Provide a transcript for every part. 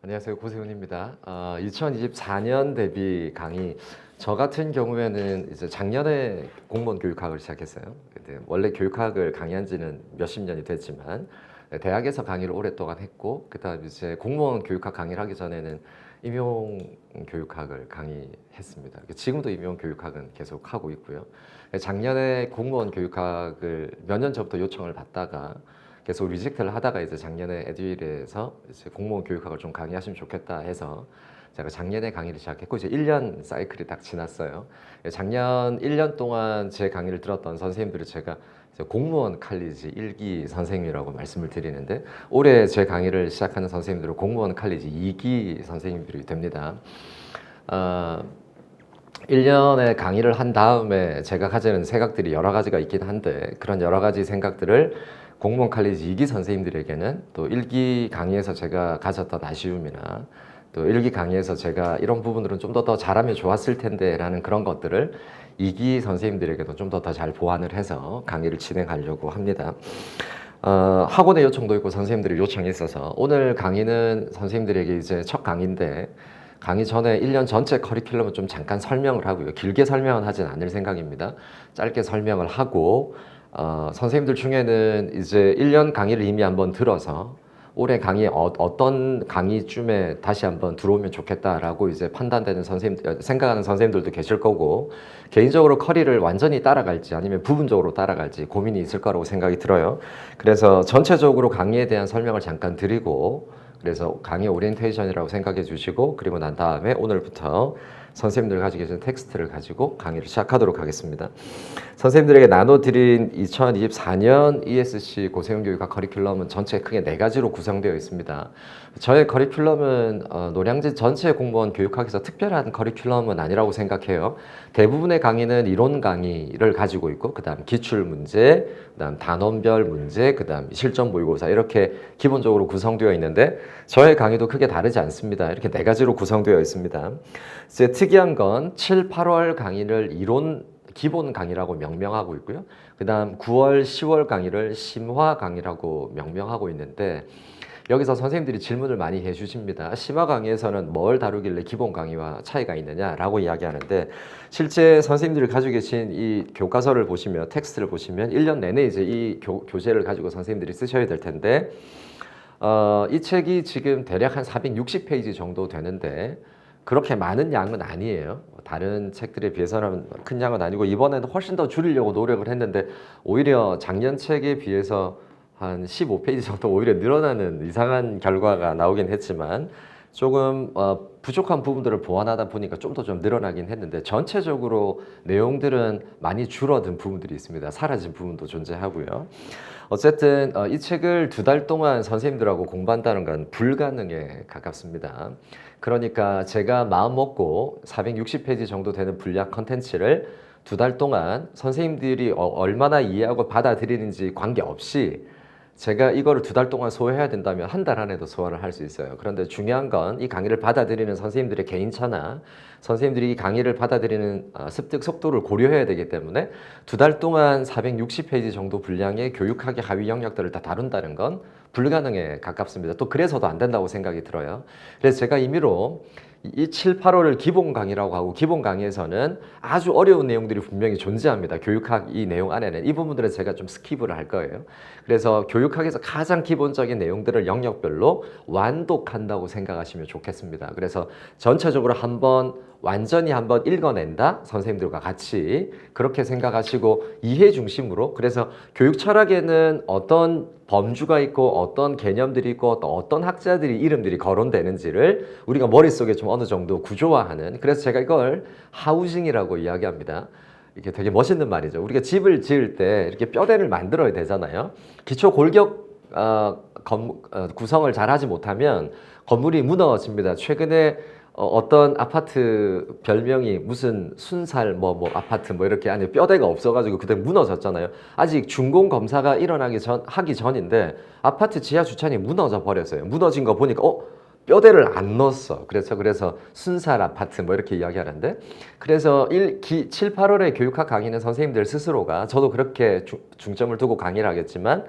안녕하세요. 고세훈입니다. 2024년 대비 강의. 저 같은 경우에는 이제 작년에 공무원 교육학을 시작했어요. 근데 원래 교육학을 강의한 지는 몇십 년이 됐지만 대학에서 강의를 오랫동안 했고, 그다음 이제 공무원 교육학 강의를 하기 전에는 임용 교육학을 강의했습니다. 지금도 임용 교육학은 계속 하고 있고요. 작년에 공무원 교육학을 몇 년 전부터 요청을 받다가 계속 리젝트를 하다가 이제 작년에 에듀윌에서 이제 공무원 교육학을 좀 강의하시면 좋겠다 해서 제가 작년에 강의를 시작했고, 이제 1년 사이클이 딱 지났어요. 작년 1년 동안 제 강의를 들었던 선생님들을 제가 공무원 칼리지 1기 선생님이라고 말씀을 드리는데, 올해 제 강의를 시작하는 선생님들은 공무원 칼리지 2기 선생님들이 됩니다. 1년의 강의를 한 다음에 제가 가지는 생각들이 여러 가지가 있긴 한데, 그런 여러 가지 생각들을 공무원 칼리지 2기 선생님들에게는 또 1기 강의에서 제가 가졌던 아쉬움이나 또 1기 강의에서 제가 이런 부분들은 좀 더 잘하면 좋았을 텐데 라는 그런 것들을 2기 선생님들에게도 좀 더 잘 보완을 해서 강의를 진행하려고 합니다. 학원의 요청도 있고 선생님들의 요청이 있어서 오늘 강의는 선생님들에게 이제 첫 강의인데, 강의 전에 1년 전체 커리큘럼을 좀 잠깐 설명을 하고요. 길게 설명은 하진 않을 생각입니다. 짧게 설명을 하고, 선생님들 중에는 이제 1년 강의를 이미 한번 들어서 올해 강의 어떤 강의쯤에 다시 한번 들어오면 좋겠다라고 이제 판단되는 선생님, 생각하는 선생님들도 계실 거고, 개인적으로 커리를 완전히 따라갈지 아니면 부분적으로 따라갈지 고민이 있을 거라고 생각이 들어요. 그래서 전체적으로 강의에 대한 설명을 잠깐 드리고, 그래서 강의 오리엔테이션이라고 생각해 주시고, 그리고 난 다음에 오늘부터 선생님들 가지고 계신 텍스트를 가지고 강의를 시작하도록 하겠습니다. 선생님들에게 나눠드린 2024년 ESC 고세훈 교육학 커리큘럼은 전체 크게 4가지로 구성되어 있습니다. 저의 커리큘럼은 노량진 전체 공무원 교육학에서 특별한 커리큘럼은 아니라고 생각해요. 대부분의 강의는 이론 강의를 가지고 있고, 그 다음 기출 문제, 그 다음 단원별 문제, 그 다음 실전 모의고사, 이렇게 기본적으로 구성되어 있는데, 저의 강의도 크게 다르지 않습니다. 이렇게 4가지로 구성되어 있습니다. 이제 특이한 건 7, 8월 강의를 이론 기본 강의라고 명명하고 있고요. 그 다음 9월, 10월 강의를 심화 강의라고 명명하고 있는데, 여기서 선생님들이 질문을 많이 해주십니다. 심화 강의에서는 뭘 다루길래 기본 강의와 차이가 있느냐라고 이야기하는데, 실제 선생님들이 가지고 계신 이 교과서를 보시면, 텍스트를 보시면 1년 내내 이제 이 교재를 가지고 선생님들이 쓰셔야 될 텐데, 이 책이 지금 대략 한 460페이지 정도 되는데 그렇게 많은 양은 아니에요. 다른 책들에 비해서는 큰 양은 아니고, 이번에는 훨씬 더 줄이려고 노력을 했는데 오히려 작년 책에 비해서 한 15페이지 정도 오히려 늘어나는 이상한 결과가 나오긴 했지만, 조금 부족한 부분들을 보완하다 보니까 좀 더 좀 늘어나긴 했는데, 전체적으로 내용들은 많이 줄어든 부분들이 있습니다. 사라진 부분도 존재하고요. 어쨌든 이 책을 2달 동안 선생님들하고 공부한다는 건 불가능에 가깝습니다. 그러니까 제가 마음 먹고 460페이지 정도 되는 분량 컨텐츠를 2달 동안 선생님들이 얼마나 이해하고 받아들이는지 관계없이 제가 이거를 2달 동안 소화해야 된다면 1달 안에도 소화를 할 수 있어요. 그런데 중요한 건 이 강의를 받아들이는 선생님들의 개인차나 선생님들이 이 강의를 받아들이는 습득 속도를 고려해야 되기 때문에 2달 동안 460페이지 정도 분량의 교육학의 하위 영역들을 다 다룬다는 건 불가능에 가깝습니다. 또 그래서도 안 된다고 생각이 들어요. 그래서 제가 임의로 이 7, 8월을 기본 강의라고 하고, 기본 강의에서는 아주 어려운 내용들이 분명히 존재합니다. 교육학 이 내용 안에는 이 부분들은 제가 좀 스킵을 할 거예요. 그래서 교육학에서 가장 기본적인 내용들을 영역별로 완독한다고 생각하시면 좋겠습니다. 그래서 전체적으로 완전히 한번 읽어낸다, 선생님들과 같이 그렇게 생각하시고 이해 중심으로. 그래서 교육 철학에는 어떤 범주가 있고 어떤 개념들이 있고 또 어떤 학자들이 이름들이 거론되는지를 우리가 머릿속에 좀 어느 정도 구조화하는, 그래서 제가 이걸 하우징이라고 이야기합니다. 이게 되게 멋있는 말이죠. 우리가 집을 지을 때 이렇게 뼈대를 만들어야 되잖아요. 기초 골격 구성을 잘 하지 못하면 건물이 무너집니다. 최근에 어떤 아파트 별명이 무슨 순살 아파트 이렇게 안에 뼈대가 없어가지고 그때 무너졌잖아요. 아직 준공 검사가 하기 전인데 아파트 지하 주차장이 무너져 버렸어요. 무너진 거 보니까 뼈대를 안 넣었어. 그래서 순살 아파트 이렇게 이야기하는데, 그래서 7, 8월에 교육학 강의는 선생님들 스스로가, 저도 그렇게 중점을 두고 강의를 하겠지만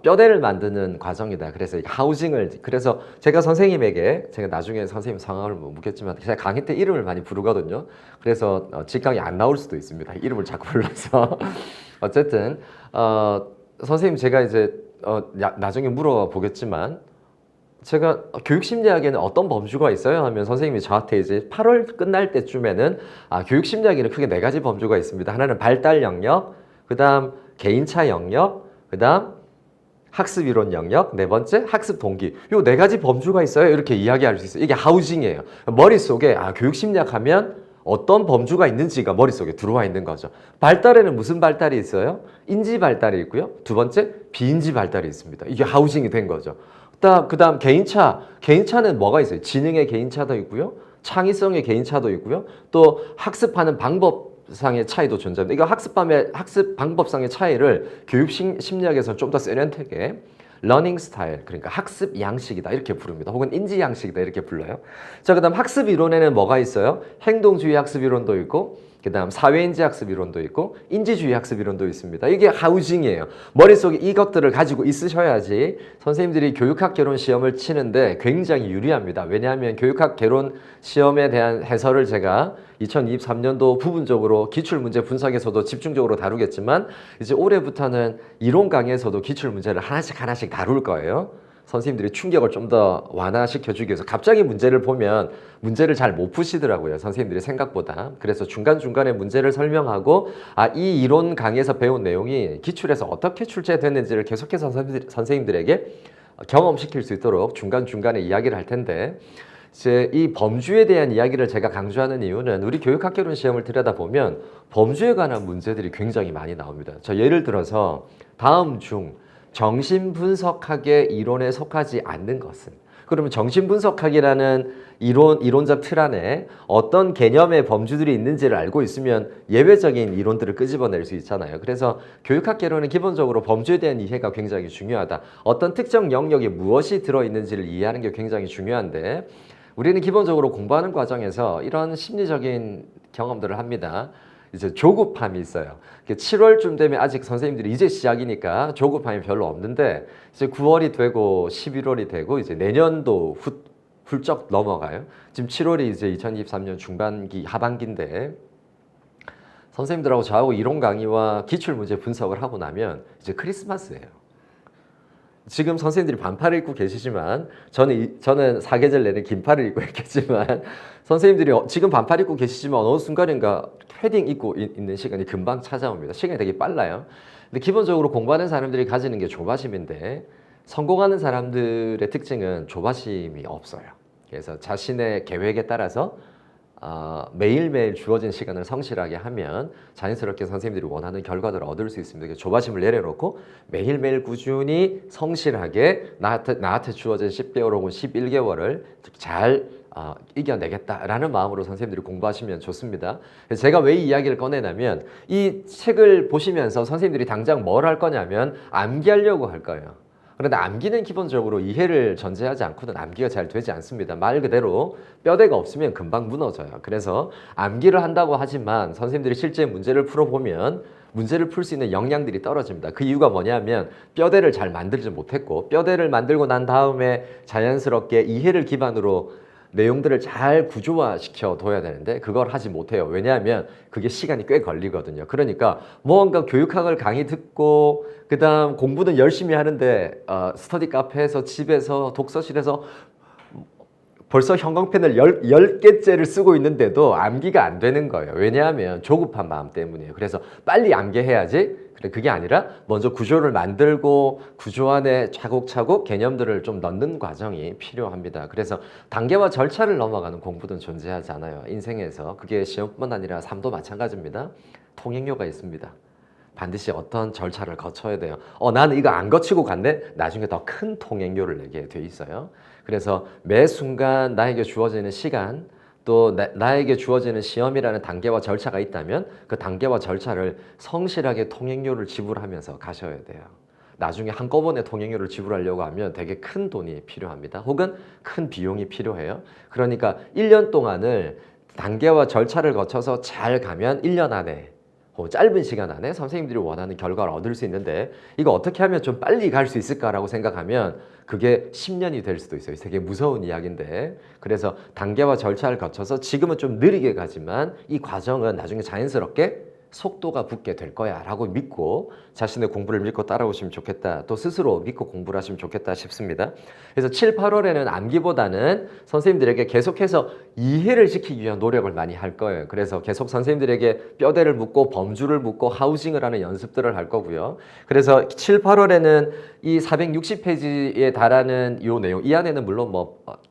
뼈대를 만드는 과정이다. 그래서 하우징을 그래서 제가 선생님에게 제가 나중에 선생님 성함을 못 묻겠지만 제가 강의 때 이름을 많이 부르거든요. 그래서 직강이 안 나올 수도 있습니다. 이름을 자꾸 불러서 어쨌든 선생님 제가 이제 나중에 물어보겠지만 제가 교육심리학에는 어떤 범주가 있어요? 하면 선생님이 저한테 이제 8월 끝날 때쯤에는 교육심리학에는 크게 4가지 범주가 있습니다. 하나는 발달 영역, 그 다음 개인차 영역, 그 다음 학습이론 영역, 4번째 학습 동기. 요 4가지 범주가 있어요. 이렇게 이야기할 수 있어요. 이게 하우징이에요. 머릿속에 교육심리학 하면 어떤 범주가 있는지가 머릿속에 들어와 있는 거죠. 발달에는 무슨 발달이 있어요? 인지 발달이 있고요. 2번째 비인지 발달이 있습니다. 이게 하우징이 된 거죠. 그 다음 개인차. 개인차는 뭐가 있어요? 지능의 개인차도 있고요. 창의성의 개인차도 있고요. 또 학습하는 방법상의 차이도 존재합니다. 이거 학습 방법상의 차이를 교육 심리학에서는 좀 더 세련되게 러닝 스타일, 그러니까 학습 양식이다 이렇게 부릅니다. 혹은 인지 양식이다 이렇게 불러요. 자, 그다음 학습 이론에는 뭐가 있어요? 행동주의 학습 이론도 있고, 그다음 사회인지 학습 이론도 있고, 인지주의 학습 이론도 있습니다. 이게 하우징이에요. 머릿속에 이것들을 가지고 있으셔야지 선생님들이 교육학 개론 시험을 치는데 굉장히 유리합니다. 왜냐하면 교육학 개론 시험에 대한 해설을 제가 2023년도 부분적으로 기출문제 분석에서도 집중적으로 다루겠지만 이제 올해부터는 이론 강의에서도 기출문제를 하나씩 다룰 거예요. 선생님들이 충격을 좀 더 완화시켜주기 위해서 갑자기 문제를 보면 문제를 잘 못 푸시더라고요. 선생님들이 생각보다. 그래서 중간중간에 문제를 설명하고 이 이론 강의에서 배운 내용이 기출에서 어떻게 출제됐는지를 계속해서 선생님들에게 경험시킬 수 있도록 중간중간에 이야기를 할 텐데 이제 이 범주에 대한 이야기를 제가 강조하는 이유는 우리 교육학개론 시험을 들여다보면 범주에 관한 문제들이 굉장히 많이 나옵니다. 저 예를 들어서 다음 중 정신분석학의 이론에 속하지 않는 것은, 그러면 정신분석학이라는 이론적 틀 안에 어떤 개념의 범주들이 있는지를 알고 있으면 예외적인 이론들을 끄집어낼 수 있잖아요. 그래서 교육학개론은 기본적으로 범주에 대한 이해가 굉장히 중요하다. 어떤 특정 영역에 무엇이 들어있는지를 이해하는 게 굉장히 중요한데 우리는 기본적으로 공부하는 과정에서 이런 심리적인 경험들을 합니다. 이제 조급함이 있어요. 7월쯤 되면 아직 선생님들이 이제 시작이니까 조급함이 별로 없는데 이제 9월이 되고 11월이 되고 이제 내년도 훌쩍 넘어가요. 지금 7월이 이제 2023년 중반기 하반기인데 선생님들하고 저하고 이론 강의와 기출문제 분석을 하고 나면 이제 크리스마스예요. 지금 선생님들이 반팔을 입고 계시지만 저는 사계절 내내 긴팔을 입고 있겠지만 선생님들이 지금 반팔 입고 계시지만 어느 순간인가 패딩 입고 있는 시간이 금방 찾아옵니다. 시간이 되게 빨라요. 근데 기본적으로 공부하는 사람들이 가지는 게 조바심인데 성공하는 사람들의 특징은 조바심이 없어요. 그래서 자신의 계획에 따라서 매일매일 주어진 시간을 성실하게 하면 자연스럽게 선생님들이 원하는 결과들을 얻을 수 있습니다. 조바심을 내려놓고 매일매일 꾸준히 성실하게 나한테 주어진 10개월 혹은 11개월을 잘 이겨내겠다라는 마음으로 선생님들이 공부하시면 좋습니다. 그래서 제가 왜 이 이야기를 꺼내냐면 이 책을 보시면서 선생님들이 당장 뭘 할 거냐면 암기하려고 할 거예요. 그런데 암기는 기본적으로 이해를 전제하지 않고는 암기가 잘 되지 않습니다. 말 그대로 뼈대가 없으면 금방 무너져요. 그래서 암기를 한다고 하지만 선생님들이 실제 문제를 풀어보면 문제를 풀 수 있는 역량들이 떨어집니다. 그 이유가 뭐냐면 뼈대를 잘 만들지 못했고 뼈대를 만들고 난 다음에 자연스럽게 이해를 기반으로 내용들을 잘 구조화시켜 둬야 되는데 그걸 하지 못해요. 왜냐하면 그게 시간이 꽤 걸리거든요. 그러니까 뭔가 교육학을 강의 듣고 그 다음 공부는 열심히 하는데 스터디 카페에서 집에서 독서실에서 벌써 형광펜을 10개째를 쓰고 있는데도 암기가 안 되는 거예요. 왜냐하면 조급한 마음 때문이에요. 그래서 빨리 암기해야지. 그게 아니라 먼저 구조를 만들고 구조 안에 차곡차곡 개념들을 좀 넣는 과정이 필요합니다. 그래서 단계와 절차를 넘어가는 공부는 존재하지 않아요. 인생에서. 그게 시험뿐만 아니라 삶도 마찬가지입니다. 통행료가 있습니다. 반드시 어떤 절차를 거쳐야 돼요. 나는 이거 안 거치고 갔네? 나중에 더 큰 통행료를 내게 돼 있어요. 그래서 매 순간 나에게 주어지는 시간 또 나에게 주어지는 시험이라는 단계와 절차가 있다면 그 단계와 절차를 성실하게 통행료를 지불하면서 가셔야 돼요. 나중에 한꺼번에 통행료를 지불하려고 하면 되게 큰 돈이 필요합니다. 혹은 큰 비용이 필요해요. 그러니까 1년 동안을 단계와 절차를 거쳐서 잘 가면 1년 안에 짧은 시간 안에 선생님들이 원하는 결과를 얻을 수 있는데 이거 어떻게 하면 좀 빨리 갈 수 있을까라고 생각하면 그게 10년이 될 수도 있어요. 되게 무서운 이야기인데 그래서 단계와 절차를 거쳐서 지금은 좀 느리게 가지만 이 과정은 나중에 자연스럽게 속도가 붙게 될 거야 라고 믿고 자신의 공부를 믿고 따라오시면 좋겠다. 또 스스로 믿고 공부를 하시면 좋겠다 싶습니다. 그래서 7, 8월에는 암기보다는 선생님들에게 계속해서 이해를 시키기 위한 노력을 많이 할 거예요. 그래서 계속 선생님들에게 뼈대를 묻고 범주를 묻고 하우징을 하는 연습들을 할 거고요. 그래서 7, 8월에는 이 460페이지에 달하는 이 내용, 이 안에는 물론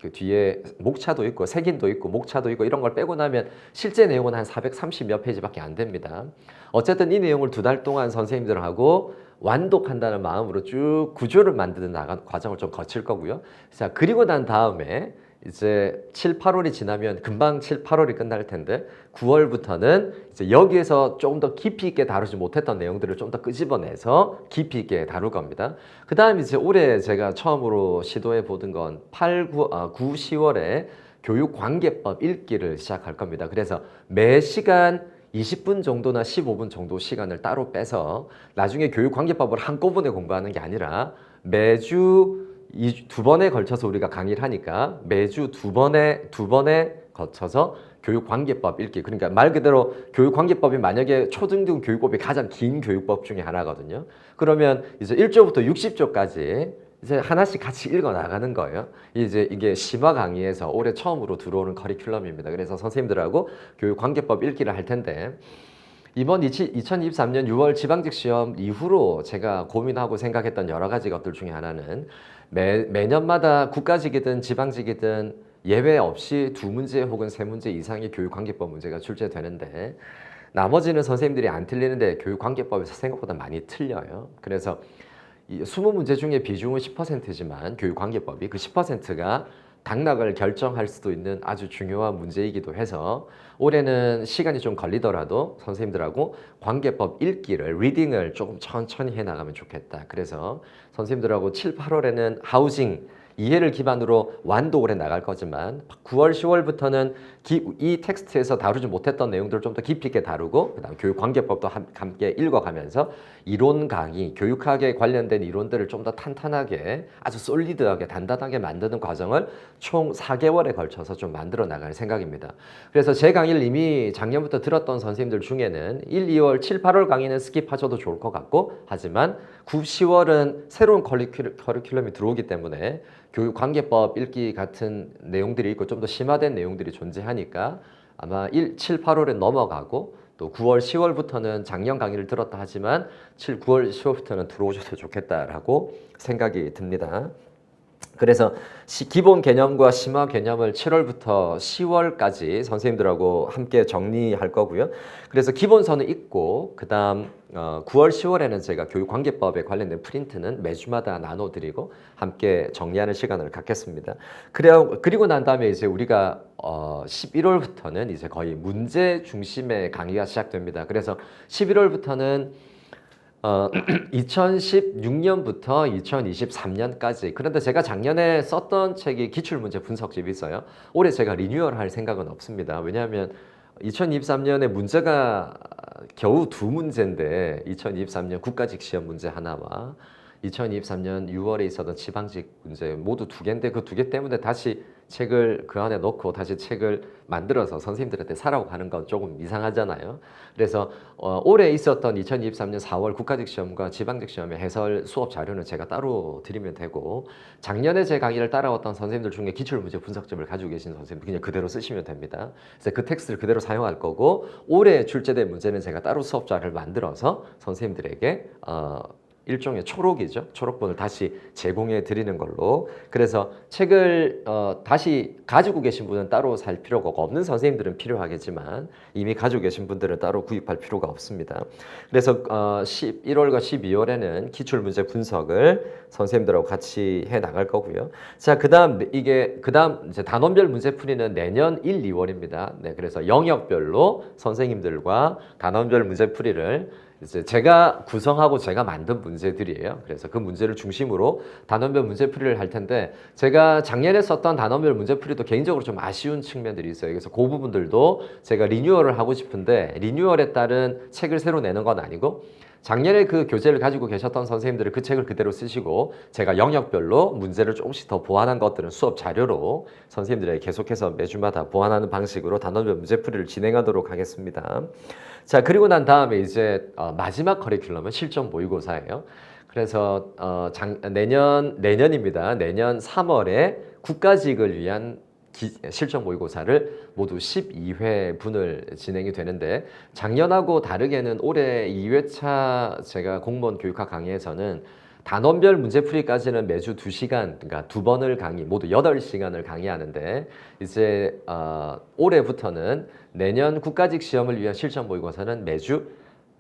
그 뒤에 목차도 있고 색인도 있고 목차도 있고 이런 걸 빼고 나면 실제 내용은 한 430몇 페이지밖에 안 됩니다. 어쨌든 이 내용을 2달 동안 선생님들하고 완독한다는 마음으로 쭉 구조를 만드는 과정을 좀 거칠 거고요. 자, 그리고 난 다음에 이제 7, 8월이 지나면 금방 7, 8월이 끝날 텐데 9월부터는 이제 여기에서 조금 더 깊이 있게 다루지 못했던 내용들을 좀 더 끄집어내서 깊이 있게 다룰 겁니다. 그 다음 이제 올해 제가 처음으로 시도해 보던 건 9, 10월에 교육관계법 읽기를 시작할 겁니다. 그래서 매 시간 20분 정도나 15분 정도 시간을 따로 빼서 나중에 교육관계법을 한꺼번에 공부하는 게 아니라 매주 2번에 걸쳐서 우리가 강의를 하니까 매주 두 번에 거쳐서 교육관계법 읽기. 그러니까 말 그대로 교육관계법이 만약에 초등등 교육법이 가장 긴 교육법 중에 하나거든요. 그러면 이제 1조부터 60조까지 이제 하나씩 같이 읽어 나가는 거예요. 이제 이게 심화 강의에서 올해 처음으로 들어오는 커리큘럼입니다. 그래서 선생님들하고 교육관계법 읽기를 할 텐데 이번 2023년 6월 지방직 시험 이후로 제가 고민하고 생각했던 여러 가지 것들 중에 하나는 매년마다 국가직이든 지방직이든 예외 없이 2문제 혹은 3문제 이상의 교육관계법 문제가 출제되는데 나머지는 선생님들이 안 틀리는데 교육관계법에서 생각보다 많이 틀려요. 그래서 20문제 중에 비중은 10%지만 교육관계법이 그 10%가 당락을 결정할 수도 있는 아주 중요한 문제이기도 해서 올해는 시간이 좀 걸리더라도 선생님들하고 관계법 읽기를, 리딩을 조금 천천히 해나가면 좋겠다. 그래서 선생님들하고 7, 8월에는 하우징, 이해를 기반으로 완독을 해 나갈 거지만 9월, 10월부터는 이 텍스트에서 다루지 못했던 내용들을 좀 더 깊이 있게 다루고 그다음 교육관계법도 함께 읽어가면서 이론 강의, 교육학에 관련된 이론들을 좀 더 탄탄하게 아주 솔리드하게 단단하게 만드는 과정을 총 4개월에 걸쳐서 좀 만들어 나갈 생각입니다. 그래서 제 강의를 이미 작년부터 들었던 선생님들 중에는 1, 2월, 7, 8월 강의는 스킵하셔도 좋을 것 같고 하지만 9, 10월은 새로운 커리큘럼이 들어오기 때문에 교육관계법 읽기 같은 내용들이 있고 좀 더 심화된 내용들이 존재하니까 아마 7, 8월에 넘어가고 또 9월, 10월부터는 작년 강의를 들었다 하지만 7, 9월, 10월부터는 들어오셔도 좋겠다라고 생각이 듭니다. 그래서 기본 개념과 심화 개념을 7월부터 10월까지 선생님들하고 함께 정리할 거고요. 그래서 기본서는 있고 그 다음 9월, 10월에는 제가 교육관계법에 관련된 프린트는 매주마다 나눠드리고 함께 정리하는 시간을 갖겠습니다. 그리고 난 다음에 이제 우리가 11월부터는 이제 거의 문제 중심의 강의가 시작됩니다. 그래서 11월부터는 2016년부터 2023년까지 그런데 제가 작년에 썼던 책이 기출문제 분석집이 있어요. 올해 제가 리뉴얼 할 생각은 없습니다. 왜냐하면 2023년에 문제가 겨우 2문제인데 2023년 국가직 시험 문제 하나와 2023년 6월에 있었던 지방직 문제 모두 2개인데 그 2개 때문에 다시 책을 그 안에 넣고 다시 책을 만들어서 선생님들한테 사라고 하는 건 조금 이상하잖아요. 그래서 올해 있었던 2023년 4월 국가직 시험과 지방직 시험의 해설 수업 자료는 제가 따로 드리면 되고 작년에 제 강의를 따라왔던 선생님들 중에 기출문제 분석집을 가지고 계신 선생님들 그냥 그대로 쓰시면 됩니다. 그래서 그 텍스트를 그대로 사용할 거고 올해 출제된 문제는 제가 따로 수업 자료를 만들어서 선생님들에게 일종의 초록이죠. 초록본을 다시 제공해 드리는 걸로. 그래서 책을 다시 가지고 계신 분은 따로 살 필요가 없는 선생님들은 필요하겠지만 이미 가지고 계신 분들은 따로 구입할 필요가 없습니다. 그래서 11월과 12월에는 기출문제 분석을 선생님들하고 같이 해 나갈 거고요. 자, 그다음 이제 단원별 문제풀이는 내년 1, 2월입니다. 네, 그래서 영역별로 선생님들과 단원별 문제풀이를 이제 제가 구성하고 제가 만든 문제들이에요. 그래서 그 문제를 중심으로 단원별 문제풀이를 할 텐데 제가 작년에 썼던 단원별 문제풀이도 개인적으로 좀 아쉬운 측면들이 있어요. 그래서 그 부분들도 제가 리뉴얼을 하고 싶은데 리뉴얼에 따른 책을 새로 내는 건 아니고 작년에 그 교재를 가지고 계셨던 선생님들은 그 책을 그대로 쓰시고 제가 영역별로 문제를 조금씩 더 보완한 것들은 수업 자료로 선생님들에게 계속해서 매주마다 보완하는 방식으로 단원별 문제풀이를 진행하도록 하겠습니다. 자, 그리고 난 다음에 이제 마지막 커리큘럼은 실전 모의고사예요. 그래서 내년입니다. 내년 3월에 국가직을 위한 실전 모의고사를 모두 12회분을 진행이 되는데 작년하고 다르게는 올해 2회차 제가 공무원 교육학 강의에서는 단원별 문제풀이까지는 매주 2시간, 그러니까 2번을 강의, 모두 8시간을 강의하는데 이제 올해부터는 내년 국가직 시험을 위한 실전 모의고사는 매주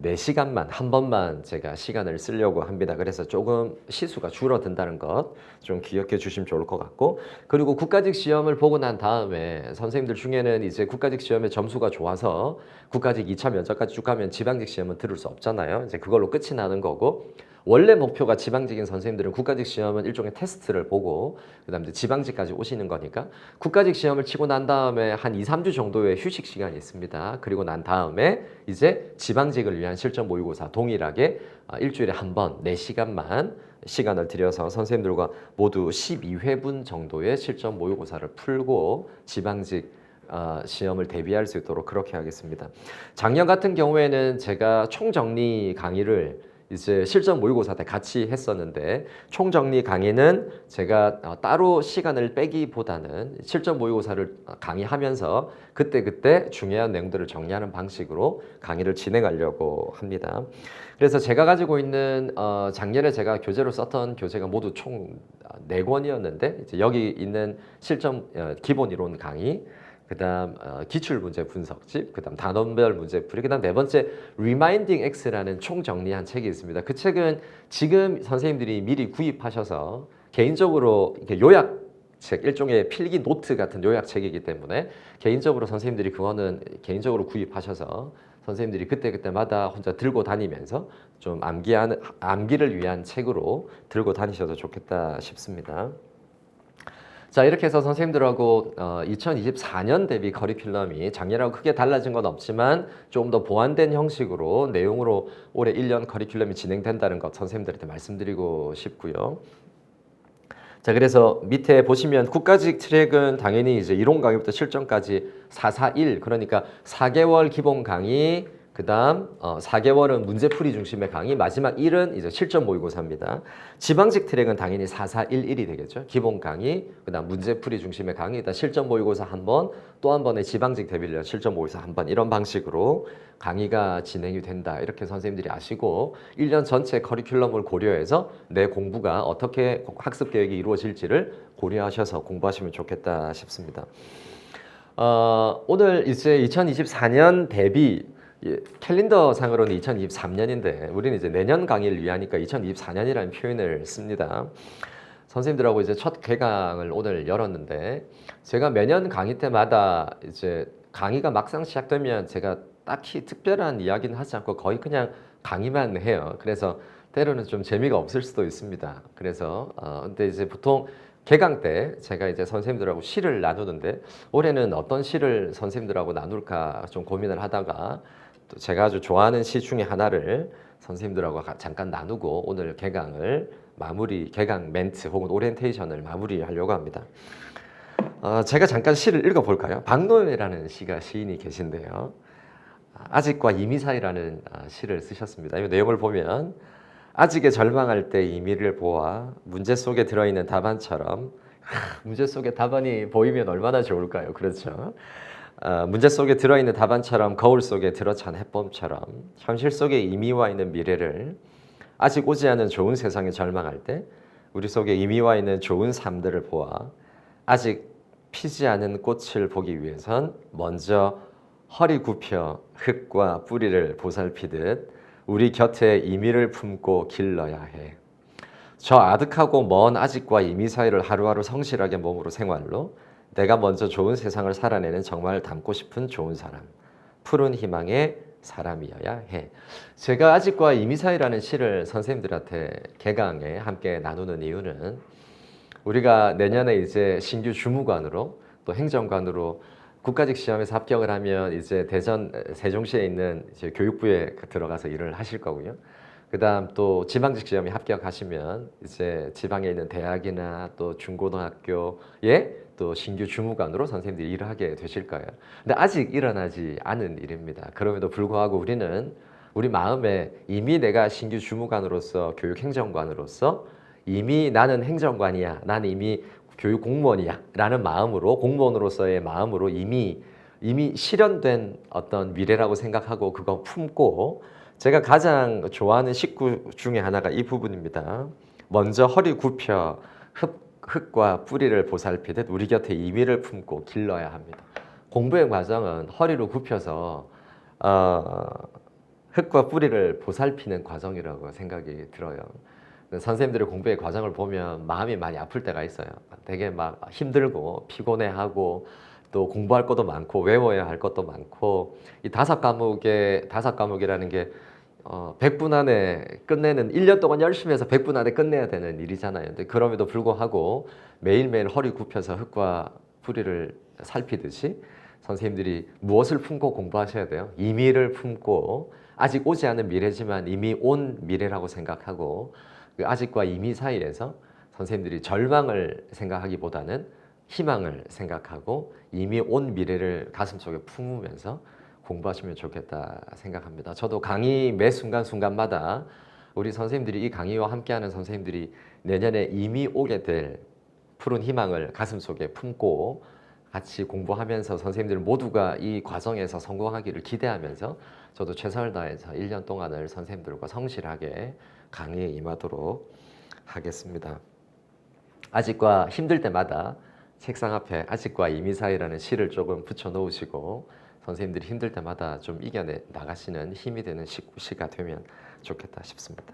4시간만 한 번만 제가 시간을 쓰려고 합니다. 그래서 조금 시수가 줄어든다는 것 좀 기억해 주시면 좋을 것 같고, 그리고 국가직 시험을 보고 난 다음에 선생님들 중에는 이제 국가직 시험의 점수가 좋아서 국가직 2차 면접까지 쭉 가면 지방직 시험은 들을 수 없잖아요. 이제 그걸로 끝이 나는 거고, 원래 목표가 지방직인 선생님들은 국가직 시험은 일종의 테스트를 보고 그다음에 지방직까지 오시는 거니까 국가직 시험을 치고 난 다음에 한 2, 3주 정도의 휴식 시간이 있습니다. 그리고 난 다음에 이제 지방직을 위한 실전 모의고사 동일하게 일주일에 한 번 4시간만 시간을 들여서 선생님들과 모두 12회분 정도의 실전 모의고사를 풀고 지방직 시험을 대비할 수 있도록 그렇게 하겠습니다. 작년 같은 경우에는 제가 총정리 강의를 이제 실전 모의고사 때 같이 했었는데 총정리 강의는 제가 따로 시간을 빼기보다는 실전 모의고사를 강의하면서 그때그때 중요한 내용들을 정리하는 방식으로 강의를 진행하려고 합니다. 그래서 제가 가지고 있는 작년에 제가 교재로 썼던 교재가 모두 총 4권이었는데 이제 여기 있는 실전 기본 이론 강의, 그다음 기출 문제 분석집, 그다음 단원별 문제풀이, 그다음 네 번째 Reminding X라는 총정리한 책이 있습니다. 그 책은 지금 선생님들이 미리 구입하셔서 개인적으로 이렇게 요약책, 일종의 필기 노트 같은 요약책이기 때문에 개인적으로 선생님들이 그거는 개인적으로 구입하셔서 선생님들이 그때그때마다 혼자 들고 다니면서 좀 암기를 위한 책으로 들고 다니셔도 좋겠다 싶습니다. 자, 이렇게 해서 선생님들하고 2024년 대비 커리큘럼이 작년하고 크게 달라진 건 없지만 조금 더 보완된 형식으로 내용으로 올해 1년 커리큘럼이 진행된다는 것 선생님들한테 말씀드리고 싶고요. 자, 그래서 밑에 보시면 국가직 트랙은 당연히 이제 이론 강의부터 실전까지 441, 그러니까 4개월 기본 강의, 그 다음 4개월은 문제풀이 중심의 강의, 마지막 1은 이제 실전 모의고사입니다. 지방직 트랙은 당연히 4411이 되겠죠. 기본 강의, 그 다음 문제풀이 중심의 강의, 그다음 실전 모의고사 한 번, 또 한 번의 지방직 대비를 위한 실전 모의고사 한 번, 이런 방식으로 강의가 진행이 된다. 이렇게 선생님들이 아시고 1년 전체 커리큘럼을 고려해서 내 공부가 어떻게 학습 계획이 이루어질지를 고려하셔서 공부하시면 좋겠다 싶습니다. 오늘 이제 2024년 대비 캘린더 상으로는 2023년인데 우리는 이제 내년 강의를 위하니까 2024년이라는 표현을 씁니다. 선생님들하고 이제 첫 개강을 오늘 열었는데 제가 매년 강의 때마다 이제 강의가 막상 시작되면 제가 딱히 특별한 이야기는 하지 않고 거의 그냥 강의만 해요. 그래서 때로는 좀 재미가 없을 수도 있습니다. 그래서 근데 이제 보통 개강 때 제가 이제 선생님들하고 시를 나누는데 올해는 어떤 시를 선생님들하고 나눌까 좀 고민을 하다가 또 제가 아주 좋아하는 시 중에 하나를 선생님들하고 잠깐 나누고 오늘 개강 멘트 혹은 오리엔테이션을 마무리하려고 합니다. 제가 잠깐 시를 읽어볼까요? 박노해라는 시인이 계신데요. 아직과 이미 사이라는 시를 쓰셨습니다. 이 내용을 보면 아직에 절망할 때 이미를 보아 문제 속에 들어있는 답안처럼 문제 속에 답안이 보이면 얼마나 좋을까요? 그렇죠? 문제 속에 들어있는 답안처럼 거울 속에 들어찬 해법처럼 현실 속에 이미 와 있는 미래를 아직 오지 않은 좋은 세상에 절망할 때 우리 속에 이미 와 있는 좋은 삶들을 보아 아직 피지 않은 꽃을 보기 위해선 먼저 허리 굽혀 흙과 뿌리를 보살피듯 우리 곁에 이미를 품고 길러야 해. 저 아득하고 먼 아직과 이미 사이를 하루하루 성실하게 몸으로 생활로 내가 먼저 좋은 세상을 살아내는 정말 닮고 싶은 좋은 사람, 푸른 희망의 사람이어야 해. 제가 아직과 이미 사이라는 시를 선생님들한테 개강에 함께 나누는 이유는 우리가 내년에 이제 신규 주무관으로 또 행정관으로 국가직 시험에서 합격을 하면 이제 대전 세종시에 있는 이제 교육부에 들어가서 일을 하실 거고요. 그다음 또 지방직 시험에 합격하시면 이제 지방에 있는 대학이나 또 중고등학교에 또 신규 주무관으로 선생님들이 일을 하게 되실 거예요. 근데 아직 일어나지 않은 일입니다. 그럼에도 불구하고 우리는 우리 마음에 이미 내가 신규 주무관으로서 교육행정관으로서 이미 나는 행정관이야, 나는 이미 교육 공무원이야 라는 마음으로, 공무원으로서의 마음으로 이미 실현된 어떤 미래라고 생각하고 그거 품고, 제가 가장 좋아하는 식구 중에 하나가 이 부분입니다. 먼저 허리 굽혀 흙과 뿌리를 보살피듯 우리 곁에 이미를 품고 길러야 합니다. 공부의 과정은 허리로 굽혀서 흙과 뿌리를 보살피는 과정이라고 생각이 들어요. 선생님들의 공부의 과정을 보면 마음이 많이 아플 때가 있어요. 되게 막 힘들고 피곤해하고 또 공부할 것도 많고 외워야 할 것도 많고, 이 다섯 과목이라는 게 100분 안에 끝내는, 1년 동안 열심히 해서 100분 안에 끝내야 되는 일이잖아요. 근데 그럼에도 불구하고 매일매일 허리 굽혀서 흙과 뿌리를 살피듯이 선생님들이 무엇을 품고 공부하셔야 돼요? 이미를 품고, 아직 오지 않은 미래지만 이미 온 미래라고 생각하고, 그 아직과 이미 사이에서 선생님들이 절망을 생각하기보다는 희망을 생각하고 이미 온 미래를 가슴속에 품으면서 공부하시면 좋겠다 생각합니다. 저도 강의 매 순간순간마다 우리 선생님들이, 이 강의와 함께하는 선생님들이 내년에 이미 오게 될 푸른 희망을 가슴속에 품고 같이 공부하면서 선생님들 모두가 이 과정에서 성공하기를 기대하면서 저도 최선을 다해서 1년 동안을 선생님들과 성실하게 강의에 임하도록 하겠습니다. 아직과 힘들 때마다 책상 앞에 아직과 이미 사이라는 시를 조금 붙여 놓으시고 선생님들이 힘들 때마다 좀 이겨내 나가시는 힘이 되는 시가 되면 좋겠다 싶습니다.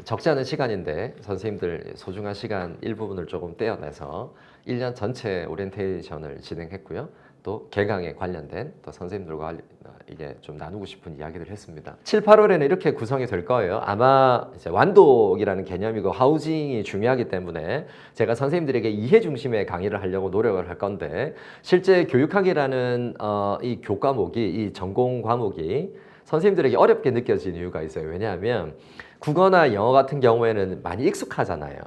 적지 않은 시간인데 선생님들 소중한 시간 일부분을 조금 떼어내서 1년 전체 오리엔테이션을 진행했고요. 또 개강에 관련된 또 선생님들과 이게 좀 나누고 싶은 이야기를 했습니다. 7, 8월에는 이렇게 구성이 될 거예요. 아마 이제 완독이라는 개념이고 하우징이 중요하기 때문에 제가 선생님들에게 이해 중심의 강의를 하려고 노력을 할 건데, 실제 교육학이라는 이 교과목이, 이 전공 과목이 선생님들에게 어렵게 느껴지는 이유가 있어요. 왜냐하면 국어나 영어 같은 경우에는 많이 익숙하잖아요.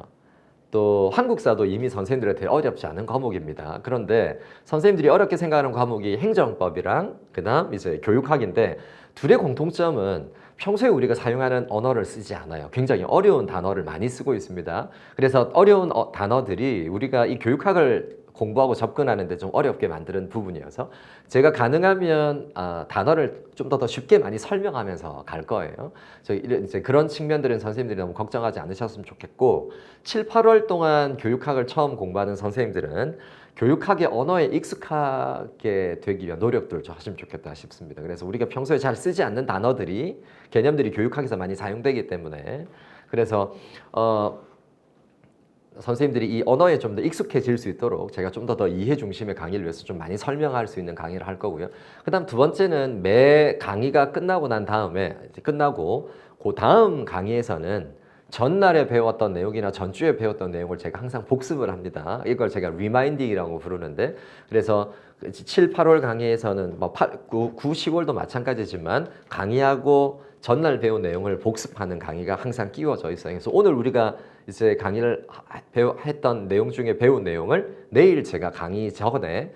또 한국사도 이미 선생님들한테 어렵지 않은 과목입니다. 그런데 선생님들이 어렵게 생각하는 과목이 행정법이랑 그다음 이제 교육학인데, 둘의 공통점은 평소에 우리가 사용하는 언어를 쓰지 않아요. 굉장히 어려운 단어를 많이 쓰고 있습니다. 그래서 어려운 단어들이 우리가 이 교육학을 공부하고 접근하는데 좀 어렵게 만드는 부분이어서 제가 가능하면 단어를 좀 더 쉽게 많이 설명하면서 갈 거예요. 이제 그런 측면들은 선생님들이 너무 걱정하지 않으셨으면 좋겠고, 7, 8월 동안 교육학을 처음 공부하는 선생님들은 교육학의 언어에 익숙하게 되기 위한 노력들을 좀 하시면 좋겠다 싶습니다. 그래서 우리가 평소에 잘 쓰지 않는 단어들이, 개념들이 교육학에서 많이 사용되기 때문에, 그래서 선생님들이 이 언어에 좀 더 익숙해질 수 있도록 제가 좀 더 이해 중심의 강의를 위해서 좀 많이 설명할 수 있는 강의를 할 거고요. 그 다음 두 번째는 매 강의가 끝나고 난 다음에, 끝나고 그 다음 강의에서는 전날에 배웠던 내용이나 전주에 배웠던 내용을 제가 항상 복습을 합니다. 이걸 제가 리마인딩이라고 부르는데, 그래서 7, 8월 강의에서는 뭐 9, 10월도 마찬가지지만 강의하고 전날 배운 내용을 복습하는 강의가 항상 끼워져 있어요. 그래서 오늘 우리가 이제 강의를 했던 내용 중에 배운 내용을 내일 제가 강의 전에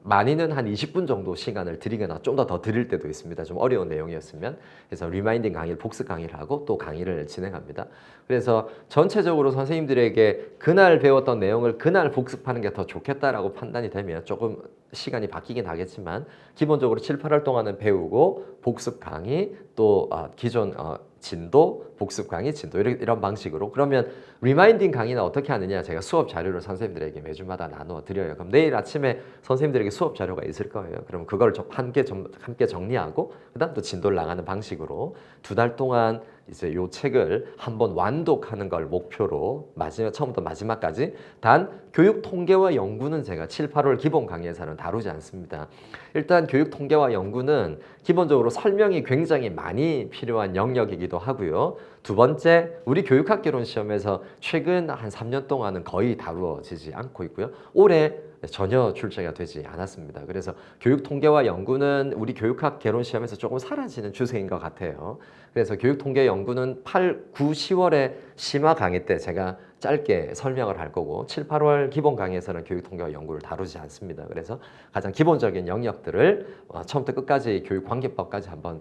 많이는 한 20분 정도 시간을 드리거나 좀 더 드릴 때도 있습니다. 좀 어려운 내용이었으면. 그래서 리마인딩 강의를, 복습 강의를 하고 또 강의를 진행합니다. 그래서 전체적으로 선생님들에게 그날 배웠던 내용을 그날 복습하는 게 더 좋겠다라고 판단이 되면 조금 시간이 바뀌긴 하겠지만, 기본적으로 7, 8월 동안은 배우고 복습 강의, 또 기존 진도, 복습 강의, 진도 이런 방식으로. 그러면 리마인딩 강의는 어떻게 하느냐? 제가 수업 자료를 선생님들에게 매주마다 나누어 드려요. 그럼 내일 아침에 선생님들에게 수업 자료가 있을 거예요. 그럼 그걸 함께 정리하고 그다음 또 진도를 나가는 방식으로 2달 동안 이제 요 책을 한번 완독하는 걸 목표로 처음부터 마지막까지. 단 교육 통계와 연구는 제가 7, 8월 기본 강의에서는 다루지 않습니다. 일단 교육 통계와 연구는 기본적으로 설명이 굉장히 많이 필요한 영역이기도 하고요. 두 번째, 우리 교육학개론 시험에서 최근 한 3년 동안은 거의 다루어지지 않고 있고요. 올해 전혀 출제가 되지 않았습니다. 그래서 교육 통계와 연구는 우리 교육학 개론 시험에서 조금 사라지는 추세인 것 같아요. 그래서 교육 통계 연구는 8, 9, 10월에 심화 강의 때 제가 짧게 설명을 할 거고 7, 8월 기본 강의에서는 교육 통계와 연구를 다루지 않습니다. 그래서 가장 기본적인 영역들을 처음부터 끝까지 교육관계법까지 한번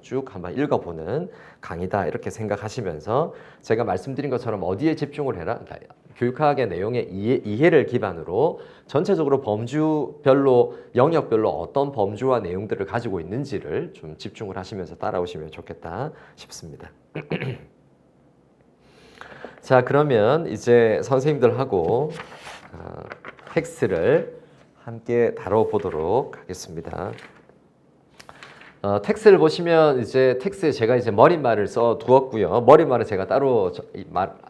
읽어보는 강의다 이렇게 생각하시면서 제가 말씀드린 것처럼 어디에 집중을 해라? 그러니까 교육학의 내용의 이해를 기반으로 전체적으로 범주별로 영역별로 어떤 범주와 내용들을 가지고 있는지를 좀 집중을 하시면서 따라오시면 좋겠다 싶습니다. 자, 그러면 이제 선생님들하고 텍스트를 함께 다뤄보도록 하겠습니다. 텍스트를 보시면 이제 텍스트에 제가 이제 머릿말을 써 두었고요. 머릿말은 제가 따로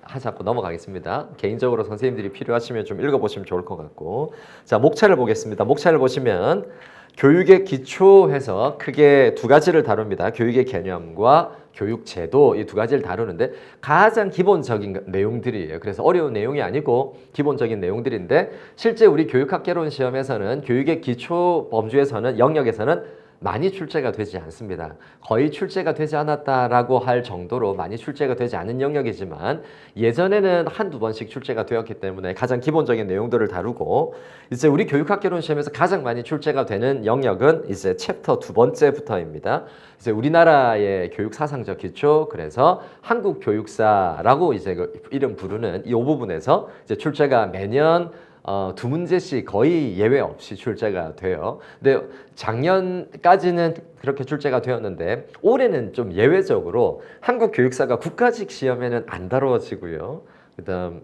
하지 않고 넘어가겠습니다. 개인적으로 선생님들이 필요하시면 좀 읽어보시면 좋을 것 같고. 자, 목차를 보겠습니다. 목차를 보시면 교육의 기초해서 크게 2가지를 다룹니다. 교육의 개념과 교육 제도 이 2가지를 다루는데 가장 기본적인 내용들이에요. 그래서 어려운 내용이 아니고 기본적인 내용들인데 실제 우리 교육학개론 시험에서는 교육의 기초 범주에서는 영역에서는 많이 출제가 되지 않습니다. 거의 출제가 되지 않았다라고 할 정도로 많이 출제가 되지 않은 영역이지만 예전에는 한두 번씩 출제가 되었기 때문에 가장 기본적인 내용들을 다루고 이제 우리 교육학개론 시험에서 가장 많이 출제가 되는 영역은 이제 챕터 2번째부터입니다. 이제 우리나라의 교육 사상적 기초, 그래서 한국 교육사라고 이제 그 이름 부르는 이 부분에서 이제 출제가 매년 2문제씩 거의 예외 없이 출제가 돼요. 근데 작년까지는 그렇게 출제가 되었는데 올해는 좀 예외적으로 한국 교육사가 국가직 시험에는 안 다뤄지고요. 그다음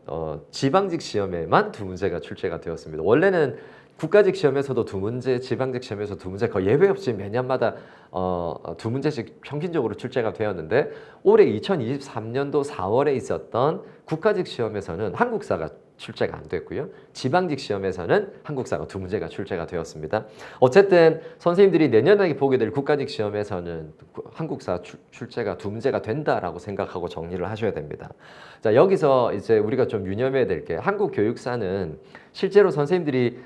지방직 시험에만 2문제가 출제가 되었습니다. 원래는 국가직 시험에서도 2문제, 지방직 시험에서 2문제 거의 예외 없이 매년마다 2문제씩 평균적으로 출제가 되었는데 올해 2023년도 4월에 있었던 국가직 시험에서는 한국사가 출제가 안 됐고요. 지방직 시험에서는 한국사가 2문제가 출제가 되었습니다. 어쨌든 선생님들이 내년에 보게 될 국가직 시험에서는 한국사 출제가 2문제가 된다라고 생각하고 정리를 하셔야 됩니다. 자, 여기서 이제 우리가 좀 유념해야 될 게 한국 교육사는 실제로 선생님들이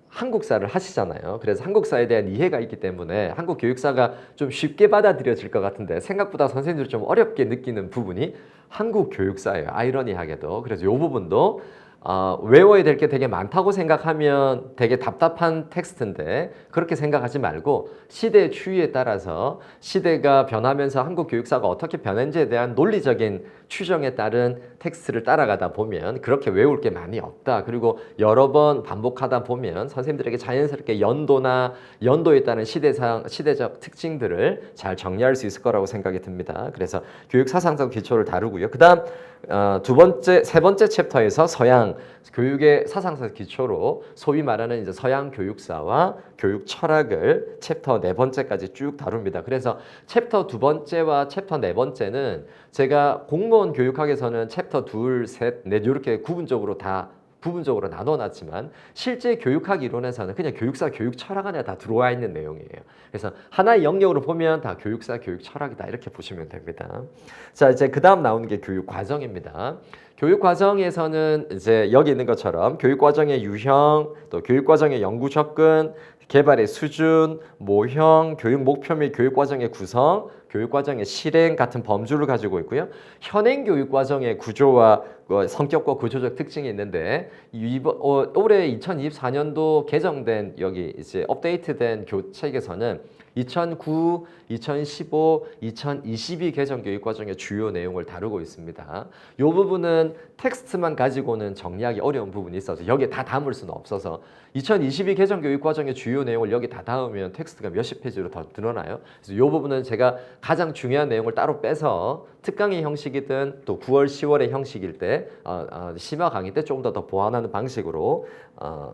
한국사를 하시잖아요. 그래서 한국사에 대한 이해가 있기 때문에 한국 교육사가 좀 쉽게 받아들여질 것 같은데 생각보다 선생님들이 좀 어렵게 느끼는 부분이 한국 교육사예요. 아이러니하게도. 그래서 이 부분도 외워야 될 게 되게 많다고 생각하면 되게 답답한 텍스트인데 그렇게 생각하지 말고 시대의 추이에 따라서 시대가 변하면서 한국 교육사가 어떻게 변했는지에 대한 논리적인 추정에 따른 텍스트를 따라가다 보면 그렇게 외울 게 많이 없다. 그리고 여러 번 반복하다 보면 선생님들에게 자연스럽게 연도에 따른 시대적 특징들을 잘 정리할 수 있을 거라고 생각이 듭니다. 그래서 교육 사상적 기초를 다루고요. 그다음 세 번째 챕터에서 서양 교육의 사상적 기초로 소위 말하는 이제 서양 교육사와 교육 철학을 챕터 4번째까지 쭉 다룹니다. 그래서 챕터 2번째와 챕터 4번째는 제가 공무원 교육학에서는 챕터 2, 3, 4 이렇게 부분적으로 나눠놨지만 실제 교육학 이론에서는 그냥 교육사, 교육 철학 안에 다 들어와 있는 내용이에요. 그래서 하나의 영역으로 보면 다 교육사, 교육 철학이다 이렇게 보시면 됩니다. 자, 이제 그 다음 나오는 게 교육 과정입니다. 교육 과정에서는 이제 여기 있는 것처럼 교육 과정의 유형, 또 교육 과정의 연구 접근, 개발의 수준, 모형, 교육 목표 및 교육 과정의 구성, 교육 과정의 실행 같은 범주를 가지고 있고요. 현행 교육 과정의 구조와 성격과 구조적 특징이 있는데 올해 2024년도 개정된 여기 이제 업데이트된 교책에서는 2009, 2015, 2022 개정 교육 과정의 주요 내용을 다루고 있습니다. 이 부분은 텍스트만 가지고는 정리하기 어려운 부분이 있어서 여기에 다 담을 수는 없어서 2022 개정 교육 과정의 주요 내용을 여기 다 담으면 텍스트가 몇십 페이지로 더 늘어나요. 그래서 이 부분은 제가 가장 중요한 내용을 따로 빼서 특강의 형식이든 또 9월, 10월의 형식일 때 심화 강의 때 조금 더 보완하는 방식으로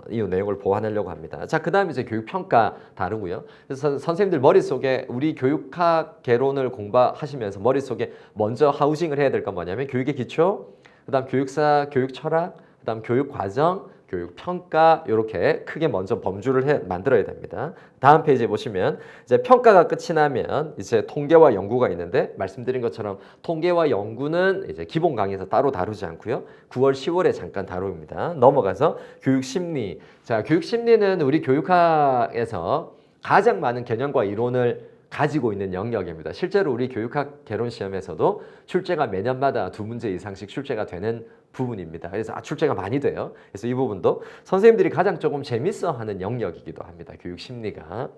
이 내용을 보완하려고 합니다. 자, 그다음에 이제 교육 평가 다루고요. 그래서 선생님들 머릿속에 우리 교육학 개론을 공부하시면서 머릿속에 먼저 하우징을 해야 될 건 뭐냐면 교육의 기초, 그다음 교육사, 교육 철학, 그다음 교육 과정, 교육 평가 이렇게 크게 먼저 범주를 만들어야 됩니다. 다음 페이지에 보시면 이제 평가가 끝이 나면 이제 통계와 연구가 있는데 말씀드린 것처럼 통계와 연구는 이제 기본 강의에서 따로 다루지 않고요. 9월, 10월에 잠깐 다룹니다. 넘어가서 교육 심리. 자, 교육 심리는 우리 교육학에서 가장 많은 개념과 이론을 가지고 있는 영역입니다. 실제로 우리 교육학 개론 시험에서도 출제가 매년마다 2문제 이상씩 출제가 되는 부분입니다. 그래서 출제가 많이 돼요. 그래서 이 부분도 선생님들이 가장 조금 재밌어하는 영역이기도 합니다. 교육 심리가.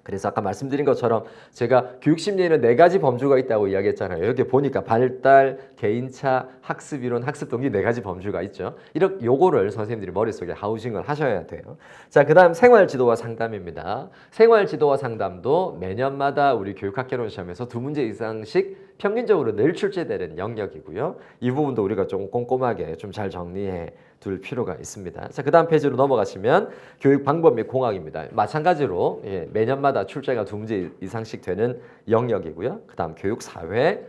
그래서 아까 말씀드린 것처럼 제가 교육심리에는 4가지 범주가 있다고 이야기했잖아요. 이렇게 보니까 발달, 개인차, 학습이론, 학습동기 4가지 범주가 있죠. 이렇게 요거를 선생님들이 머릿속에 하우징을 하셔야 돼요. 자, 그 다음 생활지도와 상담입니다. 생활지도와 상담도 매년마다 우리 교육학개론 시험에서 2문제 이상씩 평균적으로 늘 출제되는 영역이고요. 이 부분도 우리가 좀 꼼꼼하게 좀 잘 정리해 둘 필요가 있습니다. 자, 그 다음 페이지로 넘어가시면 교육 방법 및 공학입니다. 마찬가지로 매년마다 출제가 2문제 이상씩 되는 영역이고요. 그 다음 교육 사회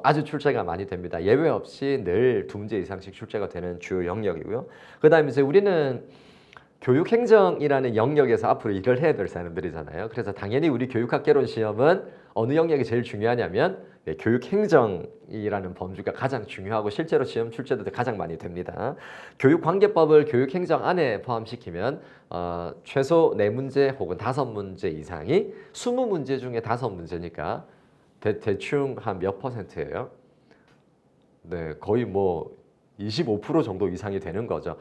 아주 출제가 많이 됩니다. 예외 없이 늘 2문제 이상씩 출제가 되는 주요 영역이고요. 그 다음에 이제 우리는 교육행정이라는 영역에서 앞으로 일을 해야 될 사람들이잖아요. 그래서 당연히 우리 교육학개론 시험은 어느 영역이 제일 중요하냐면 교육행정이라는 범주가 가장 중요하고 실제로 시험 출제도 가장 많이 됩니다. 교육관계법을 교육행정 안에 포함시키면 최소 4문제 혹은 5문제 이상이 20문제 중에 5문제니까 대충 한 몇 %예요? 네, 거의 뭐 25% 정도 이상이 되는 거죠.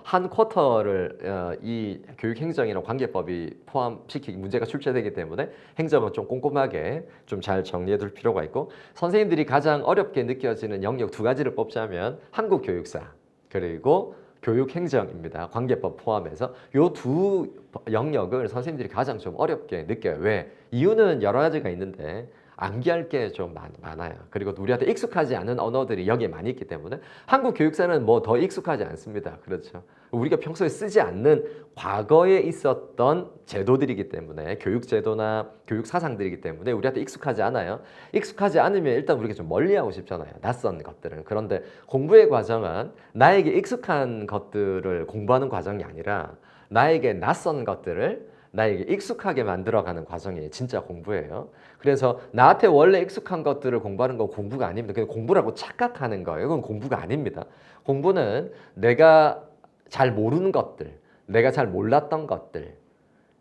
한 쿼터를 이 교육행정이나 관계법이 포함시키기 문제가 출제되기 때문에 행정은 좀 꼼꼼하게 좀 잘 정리해 둘 필요가 있고, 선생님들이 가장 어렵게 느껴지는 영역 2가지를 뽑자면 한국교육사 그리고 교육행정입니다. 관계법 포함해서 이 2 영역을 선생님들이 가장 좀 어렵게 느껴요. 왜? 이유는 여러 가지가 있는데 암기할 게 좀 많아요. 그리고 우리한테 익숙하지 않은 언어들이 여기에 많이 있기 때문에 한국 교육사는 뭐 더 익숙하지 않습니다. 그렇죠. 우리가 평소에 쓰지 않는 과거에 있었던 제도들이기 때문에 교육제도나 교육 사상들이기 때문에 우리한테 익숙하지 않아요. 익숙하지 않으면 일단 우리가 좀 멀리하고 싶잖아요. 낯선 것들은. 그런데 공부의 과정은 나에게 익숙한 것들을 공부하는 과정이 아니라 나에게 낯선 것들을 나에게 익숙하게 만들어가는 과정이 진짜 공부예요. 그래서 나한테 원래 익숙한 것들을 공부하는 건 공부가 아닙니다. 그냥 공부라고 착각하는 거예요. 이건 공부가 아닙니다. 공부는 내가 잘 모르는 것들, 내가 잘 몰랐던 것들,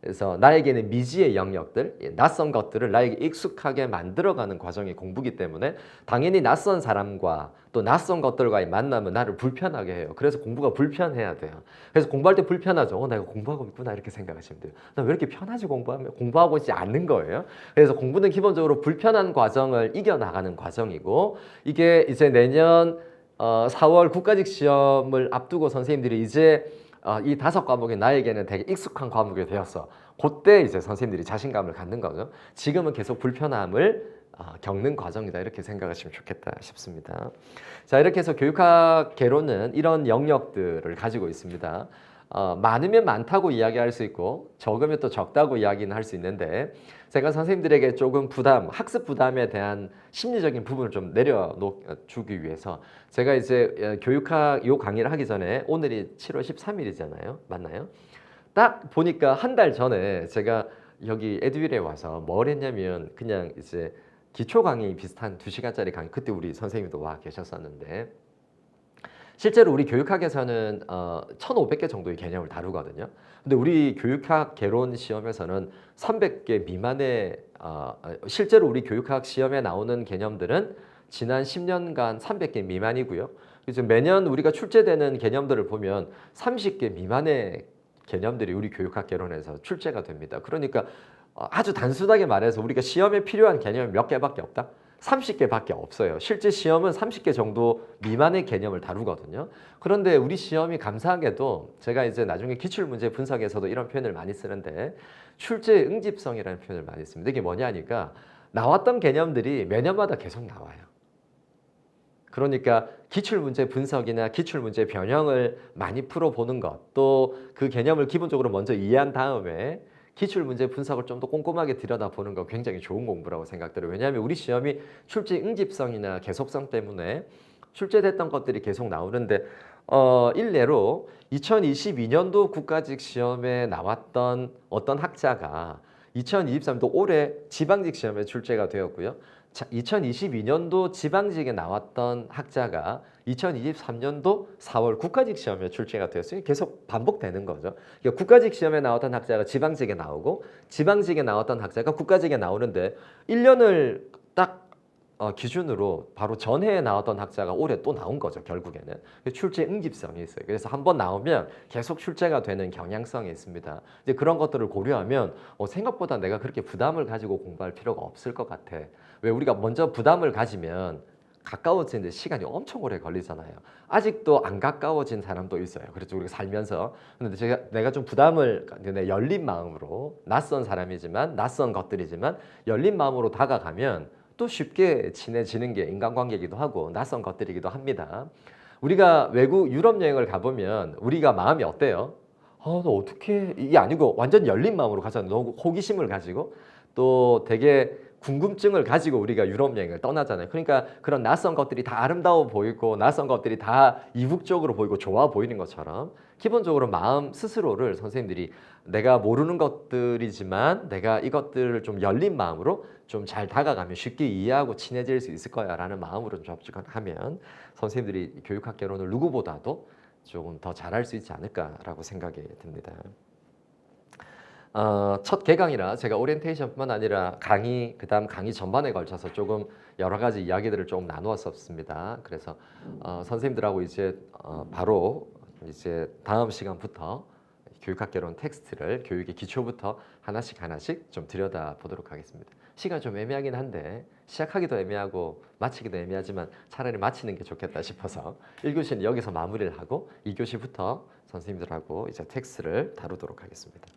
그래서 나에게는 미지의 영역들, 낯선 것들을 나에게 익숙하게 만들어가는 과정이 공부기 때문에 당연히 낯선 사람과 또 낯선 것들과의 만남은 나를 불편하게 해요. 그래서 공부가 불편해야 돼요. 그래서 공부할 때 불편하죠. 내가 공부하고 있구나 이렇게 생각하시면 돼요. 나 왜 이렇게 편하지 공부하면? 공부하고 있지 않는 거예요. 그래서 공부는 기본적으로 불편한 과정을 이겨나가는 과정이고, 이게 이제 내년 4월 국가직 시험을 앞두고 선생님들이 이제 이 5과목이 나에게는 되게 익숙한 과목이 되었어. 그때 이제 선생님들이 자신감을 갖는 거죠. 지금은 계속 불편함을 겪는 과정이다 이렇게 생각하시면 좋겠다 싶습니다. 자, 이렇게 해서 교육학 개론은 이런 영역들을 가지고 있습니다. 많으면 많다고 이야기할 수 있고 적으면 또 적다고 이야기는 할 수 있는데, 제가 선생님들에게 조금 학습 부담에 대한 심리적인 부분을 좀 내려주기 위해서 제가 이제 교육학 요 강의를 하기 전에, 오늘이 7월 13일이잖아요. 맞나요? 딱 보니까 한 달 전에 제가 여기 에듀윌에 와서 뭘 했냐면 그냥 이제 기초 강의 비슷한 2시간짜리 강의, 그때 우리 선생님도 와 계셨었는데 실제로 우리 교육학에서는 1,500개 정도의 개념을 다루거든요. 근데 우리 교육학 개론 시험에서는 300개 미만의 실제로 우리 교육학 시험에 나오는 개념들은 지난 10년간 300개 미만이고요. 그래서 매년 우리가 출제되는 개념들을 보면 30개 미만의 개념들이 우리 교육학 개론에서 출제가 됩니다. 그러니까 아주 단순하게 말해서 우리가 시험에 필요한 개념이 몇 개밖에 없다? 30개밖에 없어요. 실제 시험은 30개 정도 미만의 개념을 다루거든요. 그런데 우리 시험이 감사하게도 제가 이제 나중에 기출문제 분석에서도 이런 표현을 많이 쓰는데 출제 응집성이라는 표현을 많이 씁니다. 이게 뭐냐니까 나왔던 개념들이 매년마다 계속 나와요. 그러니까 기출문제 분석이나 기출문제 변형을 많이 풀어보는 것, 또 그 개념을 기본적으로 먼저 이해한 다음에 기출문제 분석을 좀 더 꼼꼼하게 들여다보는 거 굉장히 좋은 공부라고 생각들어요. 왜냐하면 우리 시험이 출제 응집성이나 계속성 때문에 출제됐던 것들이 계속 나오는데 일례로 2022년도 국가직 시험에 나왔던 어떤 학자가 2023년도 올해 지방직 시험에 출제가 되었고요. 2022년도 지방직에 나왔던 학자가 2023년도 4월 국가직 시험에 출제가 되었어요. 계속 반복되는 거죠. 그러니까 국가직 시험에 나왔던 학자가 지방직에 나오고 지방직에 나왔던 학자가 국가직에 나오는데 1년을 딱 기준으로 바로 전해에 나왔던 학자가 올해 또 나온 거죠. 결국에는 출제 응집성이 있어요. 그래서 한번 나오면 계속 출제가 되는 경향성이 있습니다. 이제 그런 것들을 고려하면 생각보다 내가 그렇게 부담을 가지고 공부할 필요가 없을 것 같아. 왜 우리가 먼저 부담을 가지면 가까워지는데 시간이 엄청 오래 걸리잖아요. 아직도 안 가까워진 사람도 있어요. 그래서 우리가 살면서. 근데 내가 좀 부담을 열린 마음으로 낯선 사람이지만 낯선 것들이지만 열린 마음으로 다가가면 또 쉽게 친해지는 게 인간관계이기도 하고 낯선 것들이기도 합니다. 우리가 외국 유럽 여행을 가보면 우리가 마음이 어때요? 너 어떻게 이게 아니고 완전 열린 마음으로 가잖아요. 너무 호기심을 가지고 또 되게 궁금증을 가지고 우리가 유럽 여행을 떠나잖아요. 그러니까 그런 낯선 것들이 다 아름다워 보이고 낯선 것들이 다 이국적으로 보이고 좋아 보이는 것처럼 기본적으로 마음 스스로를 선생님들이 내가 모르는 것들이지만 내가 이것들을 좀 열린 마음으로 좀 잘 다가가면 쉽게 이해하고 친해질 수 있을 거야 라는 마음으로 접근하면 선생님들이 교육학 개론을 누구보다도 조금 더 잘할 수 있지 않을까라고 생각이 듭니다. 첫 개강이라 제가 오리엔테이션뿐만 아니라 강의, 그다음 강의 전반에 걸쳐서 조금 여러 가지 이야기들을 조금 나누었었습니다. 그래서 선생님들하고 이제 바로 이제 다음 시간부터 교육학 개론 텍스트를 교육의 기초부터 하나씩 좀 들여다보도록 하겠습니다. 시간이 좀 애매하긴 한데 시작하기도 애매하고 마치기도 애매하지만 차라리 마치는 게 좋겠다 싶어서 1교시는 여기서 마무리를 하고 2교시부터 선생님들하고 이제 텍스트를 다루도록 하겠습니다.